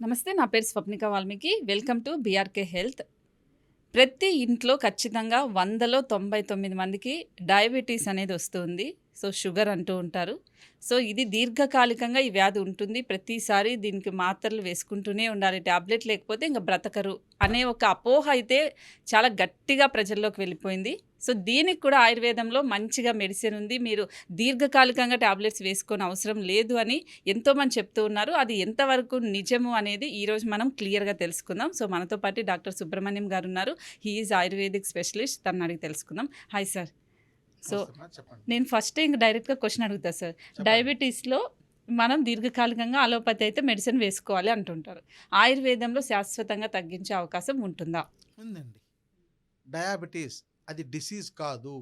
నమస్తే. నా పేరు Swapnika Valmiki. Welcome to BRK health. ప్రతి ఇంట్లో ఖచ్చితంగా 100లో 99 మందికి డయాబెటీస్ అనేది వస్తుంది. సో, షుగర్ అంటూ ఉంటారు. సో, ఇది దీర్ఘకాలికంగా ఈ వ్యాధి ఉంటుంది. ప్రతిసారి దీనికి మాత్రలు వేసుకుంటూనే ఉండాలి. టాబ్లెట్ లేకపోతే ఇంక బ్రతకరు అనే ఒక అపోహ అయితే చాలా గట్టిగా ప్రజల్లోకి వెళ్ళిపోయింది. సో, దీనికి కూడా ఆయుర్వేదంలో మంచిగా మెడిసిన్ ఉంది. మీరు దీర్ఘకాలికంగా టాబ్లెట్స్ వేసుకోని అవసరం లేదు అని ఎంతోమంది చెప్తూ ఉన్నారు. అది ఎంతవరకు నిజము అనేది ఈరోజు మనం క్లియర్‌గా తెలుసుకుందాం. సో, మనతో పాటు డాక్టర్ సుబ్రహ్మణ్యం గారున్నారు. He is Ayurvedic specialist. తనని అడిగి తెలుసుకుందాం. Hi sir. సో, చెప్పండి. నేను ఫస్టే ఇంక డైరెక్ట్‌గా క్వెషన్ అడుగుతా సార్. చెప్పండి. డయాబెటీస్‌లో మనం దీర్ఘకాలికంగా అలోపతి అయితే మెడిసిన్ వేసుకోవాలి అంటుంటారు. ఆయుర్వేదంలో శాశ్వతంగా తగ్గించే అవకాశం ఉంటుందా? ఉందండి. డయాబెటీస్ అది డిసీజ్ కాదు,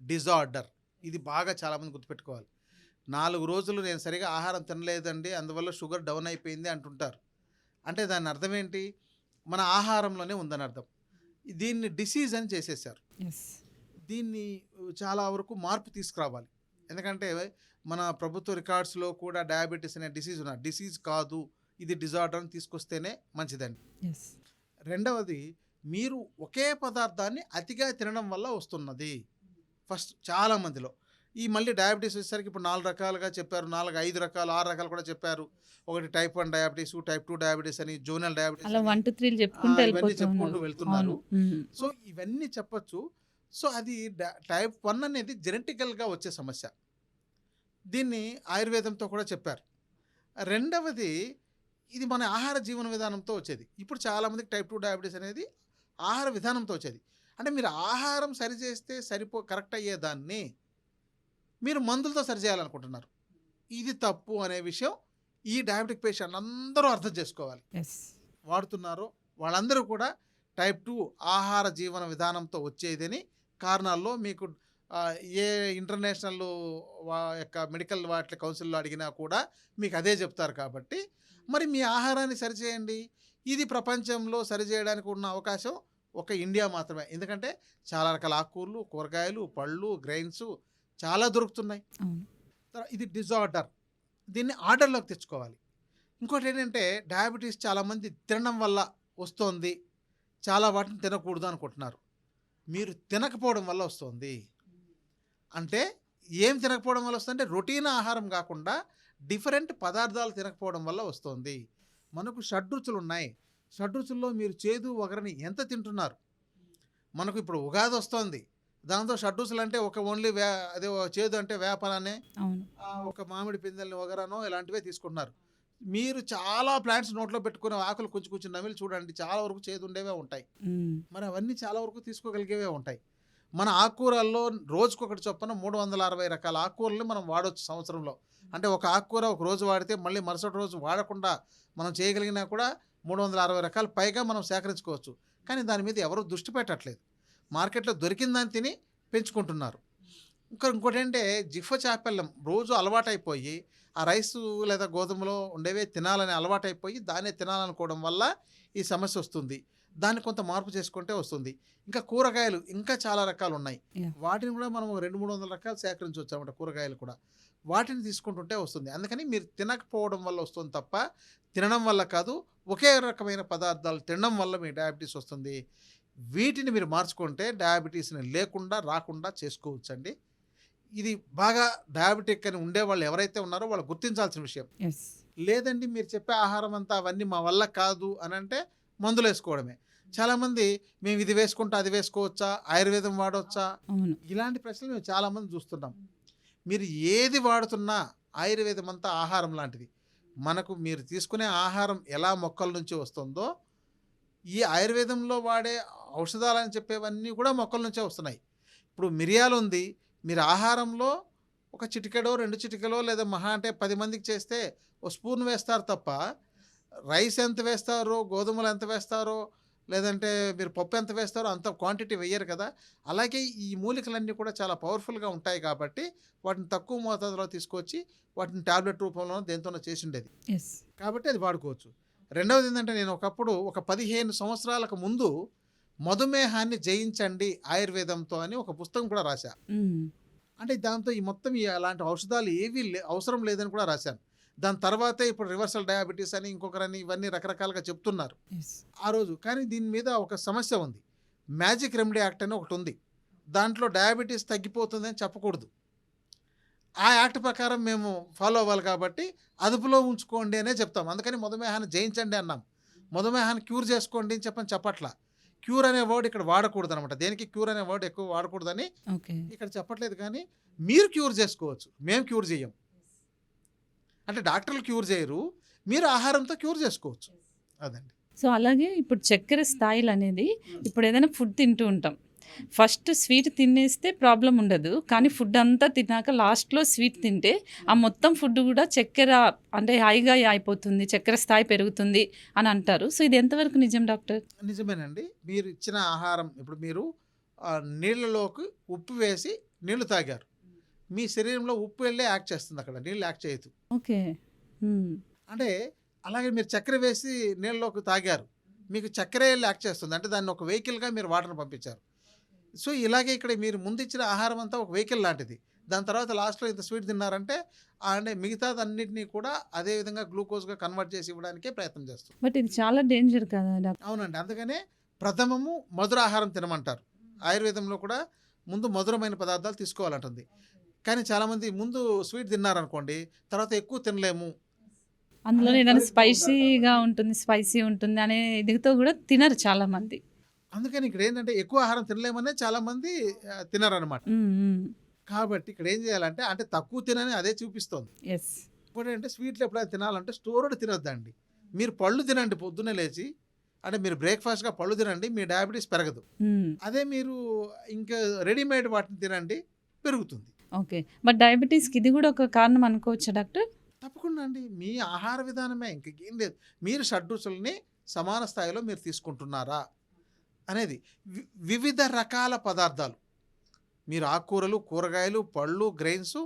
డిజార్డర్. ఇది బాగా చాలామంది గుర్తుపెట్టుకోవాలి. 4 రోజులు నేను సరిగా ఆహారం తినలేదండి, అందువల్ల షుగర్ డౌన్ అయిపోయింది అంటుంటారు. అంటే దాని అర్థం ఏంటి? మన ఆహారంలోనే ఉందని అర్థం. దీన్ని డిసీజ్ అని చేసేసారు. యెస్. దీన్ని చాలా వరకు మార్పు తీసుకురావాలి. ఎందుకంటే మన ప్రభుత్వ రికార్డ్స్‌లో కూడా డయాబెటీస్ అనే డిసీజ్ కాదు, ఇది డిజార్డర్ అని తీసుకొస్తేనే మంచిదండి. యెస్. రెండవది, మీరు ఒకే పదార్థాన్ని అతిగా తినడం వల్ల వస్తున్నది. ఫస్ట్ చాలా మందిలో ఈ మళ్ళీ డయాబెటీస్ వచ్చేసరికి ఇప్పుడు 4 రకాలుగా చెప్పారు. 4, 5 రకాలు, 6 రకాలు కూడా చెప్పారు. ఒకటి టైప్ 1 డయాబెటీస్, టైప్ 2 డయాబెటీస్ అని, జోనల్ డయాబెటీస్ అలా అని 1, 2, 3 చెప్పుకుంటూ ఇవన్నీ వెళ్ళిపోతూ చెప్పుకుంటూ ఉన్నారు. వెళ్తున్నారు. అవును. సో ఇవన్నీ చెప్పొచ్చు. సో అది టైప్ 1 అనేది జెనెటికల్గా వచ్చే సమస్య. దీన్ని ఆయుర్వేదంతో కూడా చెప్పారు. రెండవది, ఇది మన ఆహార జీవన విధానంతో వచ్చేది. ఇప్పుడు చాలామందికి టైప్ 2 డయాబెటీస్ అనేది ఆహార విధానంతో వచ్చేది. అంటే మీరు ఆహారం సరిచేస్తే కరెక్ట్ అయ్యేదాన్ని మీరు మందులతో సరిచేయాలనుకుంటున్నారు. ఇది తప్పు అనే విషయం ఈ డయాబెటిక్ పేషెంట్ అందరూ అర్థం చేసుకోవాలి. యెస్. వాడుతున్నారో వాళ్ళందరూ కూడా టైప్ 2 ఆహార జీవన విధానంతో వచ్చేదని కారణాల్లో మీకు ఏ ఇంటర్నేషనల్ యొక్క మెడికల్ వాటి కౌన్సిల్లో అడిగినా కూడా మీకు అదే చెప్తారు. కాబట్టి మరి మీ ఆహారాన్ని సరిచేయండి. ఇది ప్రపంచంలో సరిచేయడానికి ఉన్న అవకాశం ఒక ఇండియా మాత్రమే. ఎందుకంటే చాలా రకాల ఆకుకూరలు, కూరగాయలు, పళ్ళు, గ్రెయిన్స్ చాలా దొరుకుతున్నాయి. అవును. ఇది డిజార్డర్. దీన్ని ఆర్డర్లోకి తెచ్చుకోవాలి. ఇంకోటి ఏంటంటే, డయాబెటీస్ చాలామంది తినడం వల్ల వస్తుంది, చాలా వాటిని తినకూడదు అనుకుంటున్నారు. మీరు తినకపోవడం వల్ల వస్తుంది. అంటే ఏం తినకపోవడం వల్ల వస్తుందంటే, రొటీన్ ఆహారం కాకుండా డిఫరెంట్ పదార్థాలు తినకపోవడం వల్ల వస్తుంది. మనకు షడ్రుచులు ఉన్నాయి. షడ్రుచుల్లో మీరు చేదు వగరని ఎంత తింటున్నారు? మనకు ఇప్పుడు ఉగాది వస్తుంది, దాంతో షడ్రుచులు అంటే ఒక ఓన్లీ అదే చేదు అంటే వేపననే, అవును. ఒక మామిడి పిందెల్ని వగరనో ఇలాంటివే తీసుకుంటున్నారు. మీరు చాలా ప్లాంట్స్ నోట్లో పెట్టుకునే ఆకులు కొంచెం కొంచెం నమిలి చూడండి, చాలా వరకు చేదు ఉండేవే ఉంటాయి. మరి అవన్నీ చాలా వరకు తీసుకోగలిగేవే ఉంటాయి. మన ఆకుకూరల్లో రోజుకొకటి చొప్పున 360 రకాల ఆకుకూరల్ని మనం వాడవచ్చు సంవత్సరంలో. అంటే ఒక ఆకుకూర ఒక రోజు వాడితే మళ్ళీ మరుసటి రోజు వాడకుండా మనం చేయగలిగినా కూడా 360 రకాల పైగా మనం సేకరించుకోవచ్చు. కానీ దాని మీద ఎవరు దృష్టి పెట్టట్లేదు. మార్కెట్లో దొరికిన దాన్ని తిని పెంచుకుంటున్నారు. ఇంకోటి ఏంటంటే, జిఫ్ఫ చాపెల్లం రోజు అలవాటైపోయి ఆ రైసు లేదా గోధుమలో ఉండేవే తినాలని అలవాటైపోయి దాన్నే తినాలనుకోవడం వల్ల ఈ సమస్య వస్తుంది. దాన్ని కొంత మార్పు చేసుకుంటే వస్తుంది. ఇంకా కూరగాయలు ఇంకా చాలా రకాలు ఉన్నాయి. Yeah. వాటిని కూడా మనం 200-300 రకాలు సేకరించవచ్చు అన్నమాట. కూరగాయలు కూడా వాటిని తీసుకుంటుంటే వస్తుంది. అందుకని మీరు తినకపోవడం వల్ల వస్తుంది తప్ప తినడం వల్ల కాదు. ఒకే రకమైన పదార్థాలు తినడం వల్ల మీ డయాబెటీస్ వస్తుంది. వీటిని మీరు మార్చుకుంటే డయాబెటీస్ని రాకుండా చేసుకోవచ్చండి. ఇది బాగా డయాబెటిక్ అని ఉండేవాళ్ళు ఎవరైతే ఉన్నారో వాళ్ళు గుర్తించాల్సిన విషయం. యెస్. లేదండి మీరు చెప్పే ఆహారం అంతా అవన్నీ మా వల్ల కాదు అని అంటే మందులు వేసుకోవడమే. చాలామంది మేము ఇది వేసుకుంటా అది వేసుకోవచ్చా, ఆయుర్వేదం వాడవచ్చా, అవును. ఇలాంటి ప్రశ్నలు మేము చాలామంది చూస్తున్నాం. మీరు ఏది వాడుతున్నా ఆయుర్వేదం అంతా ఆహారం లాంటిది. మనకు మీరు తీసుకునే ఆహారం ఎలా మొక్కల నుంచి వస్తుందో, ఈ ఆయుర్వేదంలో వాడే ఔషధాలని చెప్పేవన్నీ కూడా మొక్కల నుంచే వస్తున్నాయి. ఇప్పుడు మిరియాలు ఉంది, మీరు ఆహారంలో ఒక చిటికెడో 2 చిటికెలో లేదా మహా అంటే 10 మందికి చేస్తే ఓ స్పూన్ వేస్తారు తప్ప, రైస్ ఎంత వేస్తారో, గోధుమలు ఎంత వేస్తారో, లేదంటే మీరు పప్పు ఎంత వేస్తారో అంత క్వాంటిటీ వేయరు కదా. అలాగే ఈ మూలికలన్నీ కూడా చాలా పవర్ఫుల్గా ఉంటాయి కాబట్టి వాటిని తక్కువ మోతాదులో తీసుకొచ్చి వాటిని టాబ్లెట్ రూపంలో దేంతోనో చేసి ఉండేది. యెస్. కాబట్టి అది వాడుకోవచ్చు. రెండవది ఏంటంటే, నేను ఒకప్పుడు ఒక 15 సంవత్సరాలకు ముందు మధుమేహాన్ని జయించండి ఆయుర్వేదంతో అని ఒక పుస్తకం కూడా రాశా. అంటే దాంతో ఈ మొత్తం అలాంటి ఔషధాలు ఏవీ అవసరం లేదని కూడా రాశాను. దాని తర్వాతే ఇప్పుడు రివర్సల్ డయాబెటీస్ అని ఇంకొకరని ఇవన్నీ రకరకాలుగా చెప్తున్నారు ఆ రోజు. కానీ దీని మీద ఒక సమస్య ఉంది. మ్యాజిక్ రెమెడీ యాక్ట్ అని ఒకటి ఉంది. దాంట్లో డయాబెటీస్ తగ్గిపోతుందని చెప్పకూడదు. ఆ యాక్ట్ ప్రకారం మేము ఫాలో అవ్వాలి కాబట్టి అదుపులో ఉంచుకోండి అనే చెప్తాం. అందుకని మధుమేహాన్ని జయించండి అన్నాం. మధుమేహాన్ని క్యూర్ చేసుకోండి అని చెప్పట్లా. క్యూర్ అనే వర్డ్ ఇక్కడ వాడకూడదు అనమాట. దేనికి క్యూర్ అనే వర్డ్ ఎక్కువ వాడకూడదని ఇక్కడ చెప్పట్లేదు. కానీ మీరు క్యూర్ చేసుకోవచ్చు, మేము క్యూర్ చేయం. అంటే డాక్టర్లు క్యూర్ చేయరు, మీరు ఆహారంతో క్యూర్ చేసుకోవచ్చు. అదండి. సో అలాగే ఇప్పుడు చక్కెర స్థాయిలు అనేది ఇప్పుడు ఏదైనా ఫుడ్ తింటూ ఉంటాం. ఫస్ట్ స్వీట్ తినేస్తే ప్రాబ్లం ఉండదు, కానీ ఫుడ్ అంతా తిన్నాక లాస్ట్లో స్వీట్ తింటే ఆ మొత్తం ఫుడ్ కూడా చక్కెర అంటే హైగా అయిపోతుంది, చక్కెర స్థాయి పెరుగుతుంది అని అంటారు. సో ఇది ఎంతవరకు నిజం డాక్టర్? నిజమేనండి. మీరు ఇచ్చిన ఆహారం ఇప్పుడు మీరు నీళ్ళలోకి ఉప్పు వేసి నీళ్లు తాగారు, మీ శరీరంలో ఉప్పు వెళ్ళే యాక్ట్ చేస్తుంది, అక్కడ నీళ్ళు యాక్ట్ చేయదు. ఓకే. అంటే అలాగే మీరు చక్కెర వేసి నీళ్ళలోకి తాగారు, మీకు చక్కెర వెళ్ళి యాక్ట్ చేస్తుంది. అంటే దాన్ని ఒక వెహికల్గా మీరు వాటర్ని పంపించారు. సో ఇలాగే ఇక్కడ మీరు ముందు ఇచ్చిన ఆహారం అంతా ఒక వెహికల్ లాంటిది. దాని తర్వాత లాస్ట్లో ఇంత స్వీట్ తిన్నారంటే అంటే మిగతాదన్నింటినీ కూడా అదే విధంగా గ్లూకోజ్గా కన్వర్ట్ చేసి ఇవ్వడానికే ప్రయత్నం చేస్తుంది. బట్ ఇది చాలా డేంజర్ కదా డాక్టర్? అవునండి. అందుకనే ప్రథమము మధుర ఆహారం తినమంటారు. ఆయుర్వేదంలో కూడా ముందు మధురమైన పదార్థాలు తీసుకోవాలంటుంది. కానీ చాలామంది ముందు స్వీట్ తిన్నారనుకోండి, తర్వాత ఎక్కువ తినలేము, అందులో ఏదైనా స్పైసీ ఉంటుంది అనే ఇదితో కూడా తినరు చాలామంది. అందుకని ఇక్కడ ఏంటంటే ఎక్కువ ఆహారం తినలేమనే చాలామంది తినరనమాట. కాబట్టి ఇక్కడ ఏం చేయాలంటే అంటే తక్కువ తినని అదే చూపిస్తోంది. ఇంకోటి అంటే స్వీట్లు ఎప్పుడైనా తినాలంటే స్టోర్డ్ తినొద్దండి. మీరు పళ్ళు తినండి పొద్దున్నే లేచి, అంటే మీరు బ్రేక్ఫాస్ట్గా పళ్ళు తినండి, మీ డయాబెటీస్ పెరగదు. అదే మీరు ఇంకా రెడీమేడ్ వాటిని తినండి, పెరుగుతుంది. ఓకే. బట్ డయాబెటీస్కి ఇది కూడా ఒక కారణం అనుకోవచ్చా డాక్టర్? తప్పకుండా అండి. మీ ఆహార విధానమే, ఇంకేం లేదు. మీరు షడ్రుచుల్ని సమాన స్థాయిలో మీరు తీసుకుంటున్నారా అనేది. వివిధ రకాల పదార్థాలు, మీరు ఆకుకూరలు, కూరగాయలు, పళ్ళు, గ్రెయిన్స్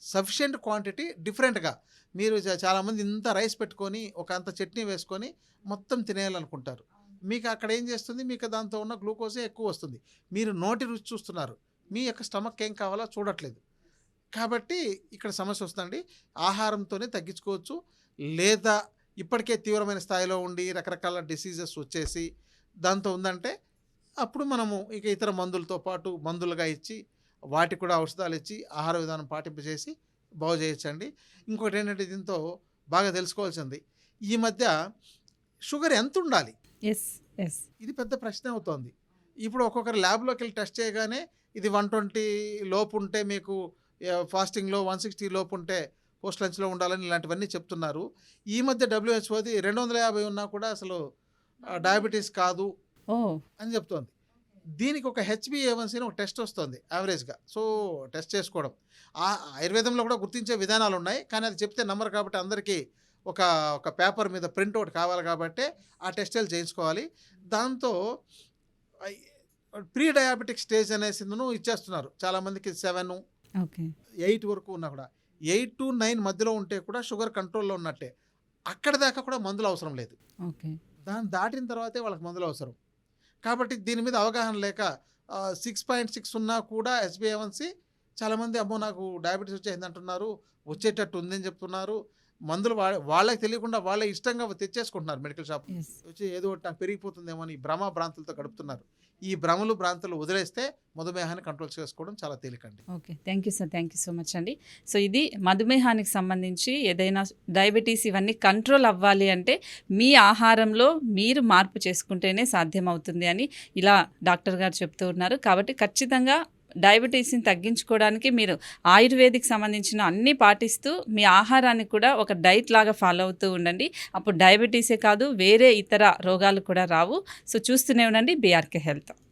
సఫిషియెంట్ క్వాంటిటీ డిఫరెంట్గా. మీరు చాలామంది ఇంత రైస్ పెట్టుకొని ఒక అంత చట్నీ వేసుకొని మొత్తం తినేయాలనుకుంటారు. మీకు అక్కడ ఏం చేస్తుంది, మీకు దాంతో ఉన్న గ్లూకోజే ఎక్కువ వస్తుంది. మీరు నోటి రుచి చూస్తున్నారు, మీ యొక్క స్టమక్ ఏం కావాలో చూడట్లేదు. కాబట్టి ఇక్కడ సమస్య వస్తుందండి. ఆహారంతోనే తగ్గించుకోవచ్చు, లేదా ఇప్పటికే తీవ్రమైన స్థాయిలో ఉండి రకరకాల డిసీజెస్ వచ్చేసి దాంతో ఉందంటే అప్పుడు మనము ఇక ఇతర మందులతో పాటు మందులుగా ఇచ్చి వాటికి కూడా ఔషధాలు ఇచ్చి ఆహార విధానం పాటింపజేసి బాగు చేయొచ్చండి. ఇంకోటి ఏంటంటే దీంతో బాగా తెలుసుకోవాల్సింది, ఈ మధ్య షుగర్ ఎంత ఉండాలి, ఇది పెద్ద ప్రశ్న అవుతోంది. ఇప్పుడు ఒక్కొక్కరు ల్యాబ్లోకి వెళ్ళి టెస్ట్ చేయగానే ఇది 120 లోపు ఉంటే మీకు ఫాస్టింగ్లో, 160 లోపు ఉంటే పోస్ట్ లంచ్లో ఉండాలని ఇలాంటివన్నీ చెప్తున్నారు. ఈ మధ్య WHO 250 ఉన్నా కూడా అసలు డయాబెటీస్ కాదు అని చెప్తోంది. దీనికి ఒక HbA1c ఒక టెస్ట్ వస్తుంది యావరేజ్గా. సో టెస్ట్ చేసుకోవడం ఆయుర్వేదంలో కూడా గుర్తించే విధానాలు ఉన్నాయి, కానీ అది చెప్తే నమ్మరు కాబట్టి అందరికీ ఒక పేపర్ మీద ప్రింట్అవుట్ కావాలి కాబట్టి ఆ టెస్టులు చేయించుకోవాలి. దాంతో ప్రీ డయాబెటిక్ స్టేజ్ అనేసిందును ఇచ్చేస్తున్నారు చాలామందికి. 7, 8 వరకు ఉన్నా కూడా 8 to 9 మధ్యలో ఉంటే కూడా షుగర్ కంట్రోల్లో ఉన్నట్టే. అక్కడ దాకా కూడా మందులు అవసరం లేదు. దాన్ని దాటిన తర్వాతే వాళ్ళకి మందులు అవసరం. కాబట్టి దీని మీద అవగాహన లేక 6.6 ఉన్నా కూడా HbA1c చాలామంది అమ్మో నాకు డయాబెటీస్ వచ్చేసింది అంటున్నారు, వచ్చేటట్టు ఉందని చెప్తున్నారు. మందులు వాళ్ళకి తెలియకుండా వాళ్ళే ఇష్టంగా తెచ్చేసుకుంటున్నారు మెడికల్ షాప్ వచ్చి, ఏదో నాకు పెరిగిపోతుందేమో అని భ్రమ భ్రాంతులతో గడుపుతున్నారు. ఈ భ్రమలు భ్రాంతులు వదిలేస్తే మధుమేహాన్ని కంట్రోల్ చేసుకోవడం చాలా తేలికండి. Okay, thank you sir, thank you so much అండి. సో ఇది మధుమేహానికి సంబంధించి ఏదైనా డయాబెటీస్ ఇవన్నీ కంట్రోల్ అవ్వాలి అంటే మీ ఆహారంలో మీరు మార్పు చేసుకుంటేనే సాధ్యమవుతుంది అని ఇలా డాక్టర్ గారు చెప్తూ ఉన్నారు. కాబట్టి ఖచ్చితంగా డయాబెటీస్ని తగ్గించుకోవడానికి మీరు ఆయుర్వేదిక్ సంబంధించిన అన్నీ పాటిస్తూ మీ ఆహారాన్ని కూడా ఒక డైట్ లాగా ఫాలో అవుతూ ఉండండి. అప్పుడు డయాబెటీసే కాదు వేరే ఇతర రోగాలు కూడా రావు. సో చూస్తూనే ఉండండి BRK హెల్త్.